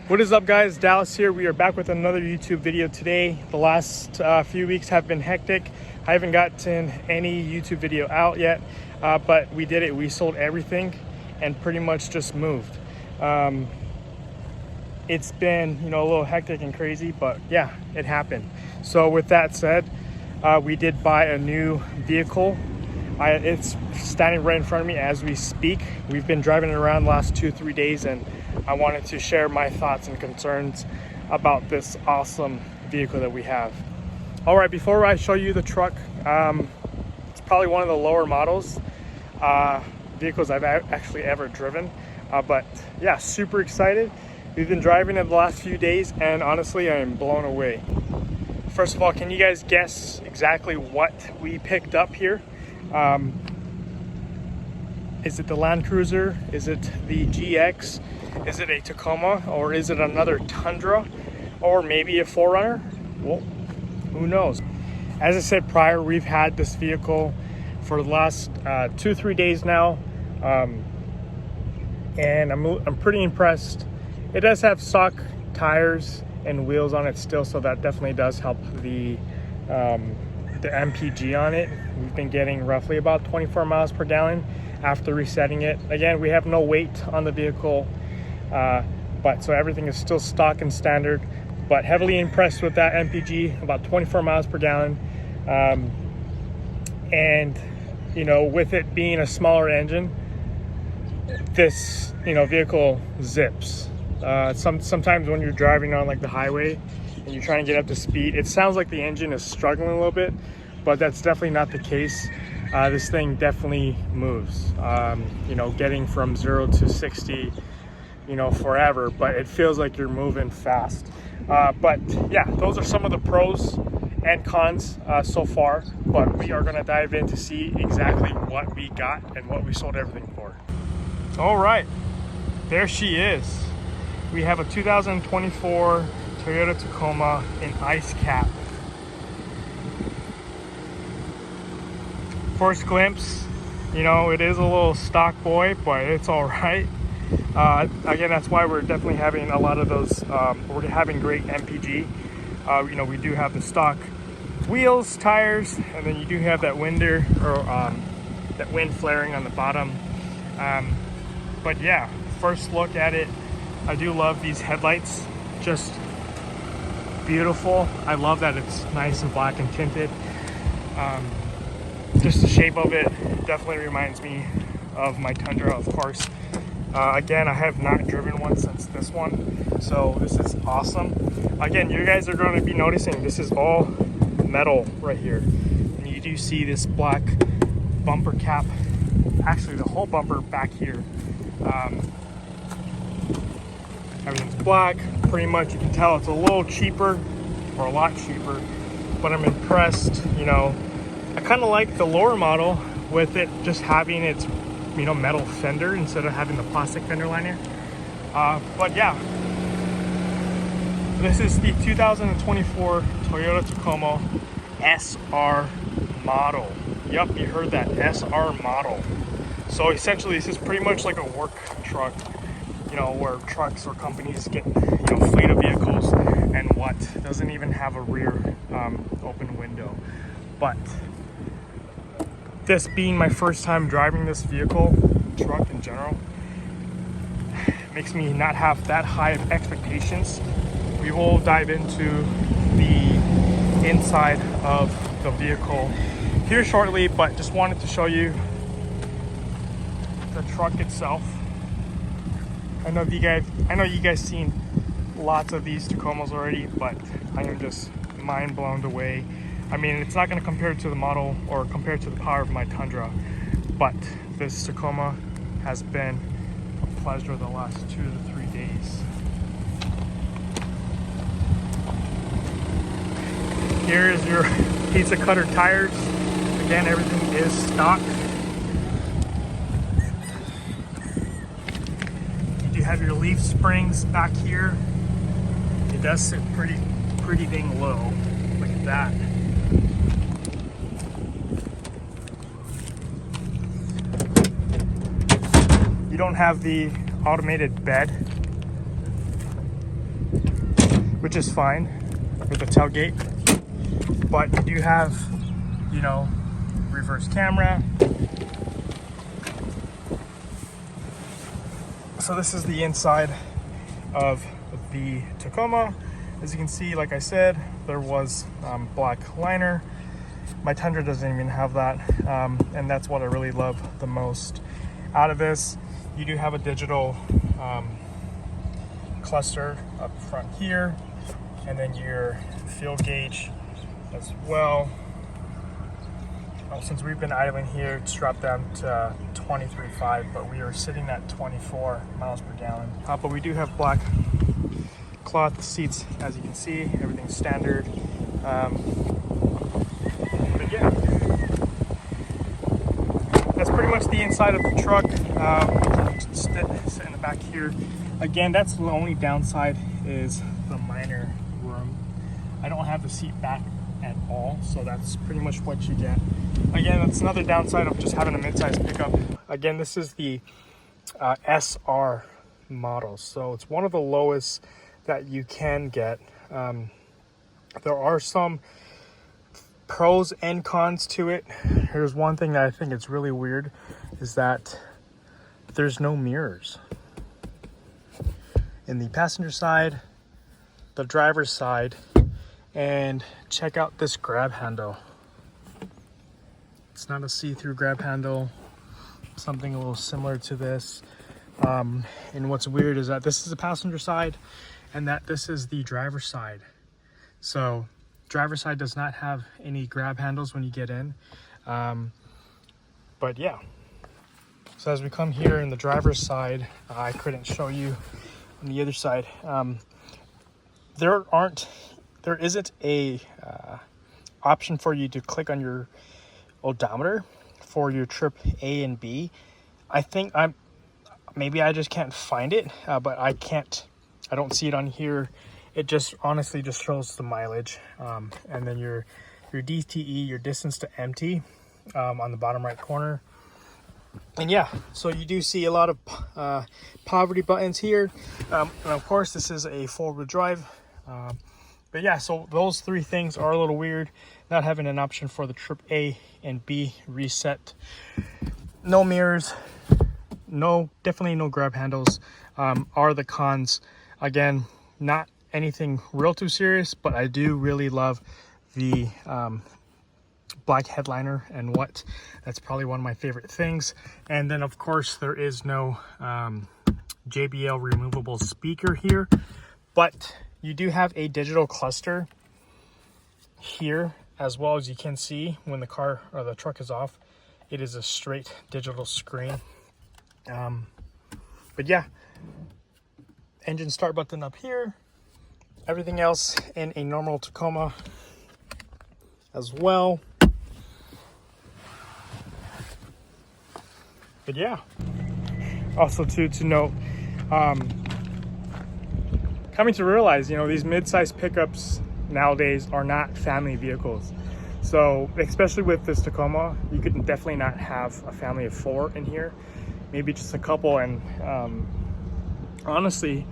What is up, guys? Dallas here. We are back with another YouTube video today. The last few weeks have been hectic. I haven't gotten any YouTube video out yet, but we did it. We sold everything and pretty much just moved. It's been, a little hectic and crazy, but yeah, it happened. So with that said, we did buy a new vehicle. It's standing right in front of me as we speak. We've been driving it around the last 2-3 days, and I wanted to share my thoughts and concerns about this awesome vehicle that we have. All right, before I show you the truck, it's probably one of the lower models vehicles I've actually ever driven. But yeah, super excited. We've been driving it the last few days, and honestly, I am blown away. First of all, can you guys guess exactly what we picked up here? Is it the Land Cruiser? Is it the GX? Is it a Tacoma? Or is it another Tundra? Or maybe a 4Runner? Well, who knows? As I said prior, we've had this vehicle for the last 2-3 days now, and I'm pretty impressed. It does have stock tires and wheels on it still, so that definitely does help the MPG on it. We've been getting roughly about 24 miles per gallon after resetting it. Again, we have no weight on the vehicle, but so everything is still stock and standard, but heavily impressed with that MPG, about 24 miles per gallon. And with it being a smaller engine, this vehicle zips. Sometimes when you're driving on like the highway and you're trying to get up to speed, it sounds like the engine is struggling a little bit, but that's definitely not the case. This thing definitely moves, getting from 0 to 60, forever, but it feels like you're moving fast. But yeah, those are some of the pros and cons so far, but we are going to dive in to see exactly what we got and what we sold everything for. All right, there she is. We have a 2024 Toyota Tacoma in ice cap. First glimpse, it is a little stock boy, but it's all right. Again, that's why we're definitely having a lot of those, we're having great MPG. We do have the stock wheels, tires, and then you do have that winder, or that wind flaring on the bottom. But yeah, first look at it, I do love these headlights, just beautiful. I love that it's nice and black and tinted. Just the shape of it definitely reminds me of my Tundra, of course. Again, I have not driven one since this one, so this is awesome. Again, you guys are going to be noticing this is all metal right here, and you do see this black bumper cap, actually the whole bumper back here. Everything's black, pretty much. You can tell it's a little cheaper, or a lot cheaper, but I'm impressed. I kind of like the lower model with it just having its metal fender instead of having the plastic fender liner. But yeah, this is the 2024 Toyota Tacoma SR model. Yup, you heard that, SR model. So essentially this is pretty much like a work truck, where trucks or companies get fleet of vehicles and what doesn't even have a rear open window. But this being my first time driving this vehicle, truck in general, makes me not have that high of expectations. We will dive into the inside of the vehicle here shortly, but just wanted to show you the truck itself. I know you guys seen lots of these Tacomas already, but I am just mind blown away. I mean, it's not going to compare to the model or compare to the power of my Tundra, but this Tacoma has been a pleasure the last 2 to 3 days. Here is your pizza cutter tires. Again, everything is stock. You do have your leaf springs back here. It does sit pretty dang low. Look at that. You don't have the automated bed. which is fine with the tailgate. But you do have, you know, reverse camera. So this is the inside of the Tacoma. As you can see, like I said, there was black liner. My Tundra doesn't even have that, and that's what I really love the most out of this. You do have a digital cluster up front here, and then your fuel gauge as well. Since we've been idling here, it's dropped down to 23.5, but we are sitting at 24 miles per gallon. But we do have black cloth seats, as you can see. Everything's standard. But yeah, that's pretty much the inside of the truck. Sit in the back here. Again, that's the only downside is the minor room. I don't have the seat back at all, so that's pretty much what you get. Again, that's another downside of just having a mid-size pickup. Again, this is the SR model, so it's one of the lowest that you can get. There are some pros and cons to it. Here's one thing that I think is really weird, is that there's no mirrors in the passenger side, the driver's side, and check out this grab handle. It's not a see-through grab handle, something a little similar to this. And what's weird is that this is the passenger side and that this is the driver's side. So driver's side does not have any grab handles when you get in. But yeah, so as we come here in the driver's side, I couldn't show you on the other side. There isn't a option for you to click on your odometer for your trip A and B. I think maybe I just can't find it, but I don't see it on here. It just honestly just shows the mileage, and then your DTE, your distance to empty, on the bottom right corner. And yeah, so you do see a lot of poverty buttons here, and of course this is a four-wheel drive. But yeah, so those three things are a little weird. Not having an option for the trip A and B reset. No mirrors, definitely no grab handles, are the cons. Again, not anything real too serious, but I do really love the black headliner and what. That's probably one of my favorite things. And then of course there is no JBL removable speaker here, but you do have a digital cluster here, as well. As you can see, when the car or the truck is off, it is a straight digital screen. But yeah, engine start button up here, everything else in a normal Tacoma as well. But yeah, also to note, coming to realize, these mid-size pickups nowadays are not family vehicles. So especially with this Tacoma, you could definitely not have a family of four in here, maybe just a couple. And honestly,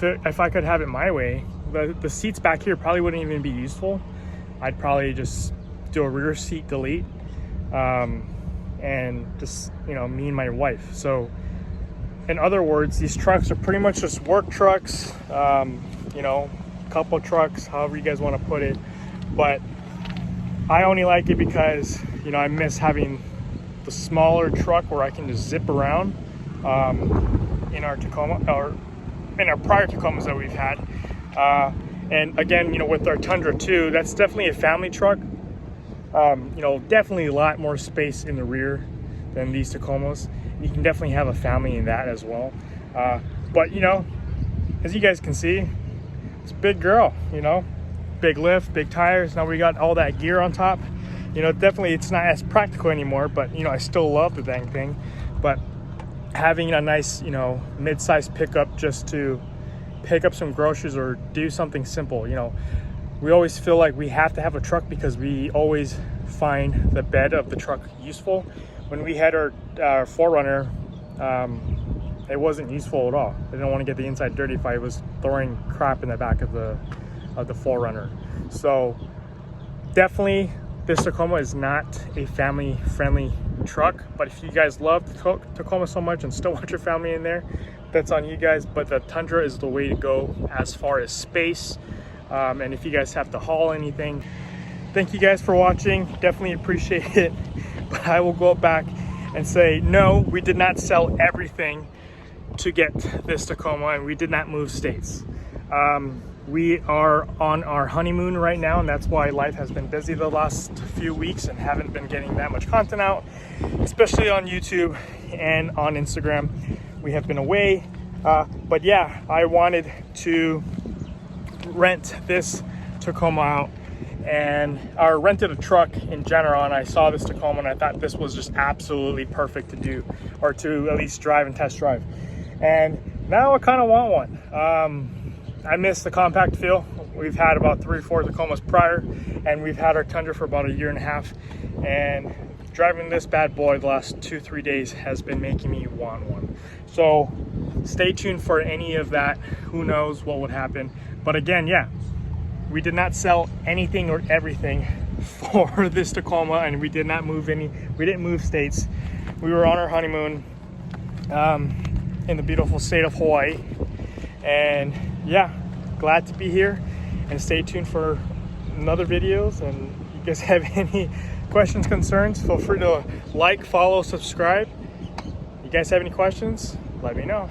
if I could have it my way, the seats back here probably wouldn't even be useful. I'd probably just do a rear seat delete, and just me and my wife. So in other words, these trucks are pretty much just work trucks, couple trucks, however you guys want to put it. But I only like it because I miss having the smaller truck where I can just zip around in our Tacoma, or in our prior Tacomas that we've had. And again, with our Tundra too, that's definitely a family truck. Definitely a lot more space in the rear than these Tacomas. You can definitely have a family in that as well. But as you guys can see, it's a big girl, big lift, big tires. Now we got all that gear on top. Definitely it's not as practical anymore, but I still love the dang thing. But having a nice, mid-sized pickup just to pick up some groceries or do something simple, we always feel like we have to have a truck because we always find the bed of the truck useful. When we had our 4Runner, it wasn't useful at all. I didn't want to get the inside dirty if I was throwing crap in the back of the of the 4Runner. So definitely this Tacoma is not a family friendly truck, but if you guys love the Tacoma so much and still want your family in there, that's on you guys. But the Tundra is the way to go as far as space, and if you guys have to haul anything. Thank you guys for watching, definitely appreciate it. But I will go back and say, no, we did not sell everything to get this Tacoma, and we did not move states. We are on our honeymoon right now, and that's why life has been busy the last few weeks and haven't been getting that much content out, especially on YouTube and on Instagram. We have been away, but yeah, I wanted to rent this Tacoma out, and I rented a truck in general, and I saw this Tacoma and I thought this was just absolutely perfect to do, or to at least drive and test drive. And now I kind of want one. I miss the compact feel. We've had about 3 or 4 Tacomas prior, and we've had our Tundra for about 1.5 years, and driving this bad boy the last 2-3 days has been making me want one. So stay tuned for any of that. Who knows what would happen. But again, yeah, we did not sell anything or everything for this Tacoma, and we did not move we didn't move states. We were on our honeymoon in the beautiful state of Hawaii, and yeah, glad to be here. And stay tuned for another videos, and you guys have any questions, concerns, feel free to like, follow, subscribe. You guys have any questions, let me know.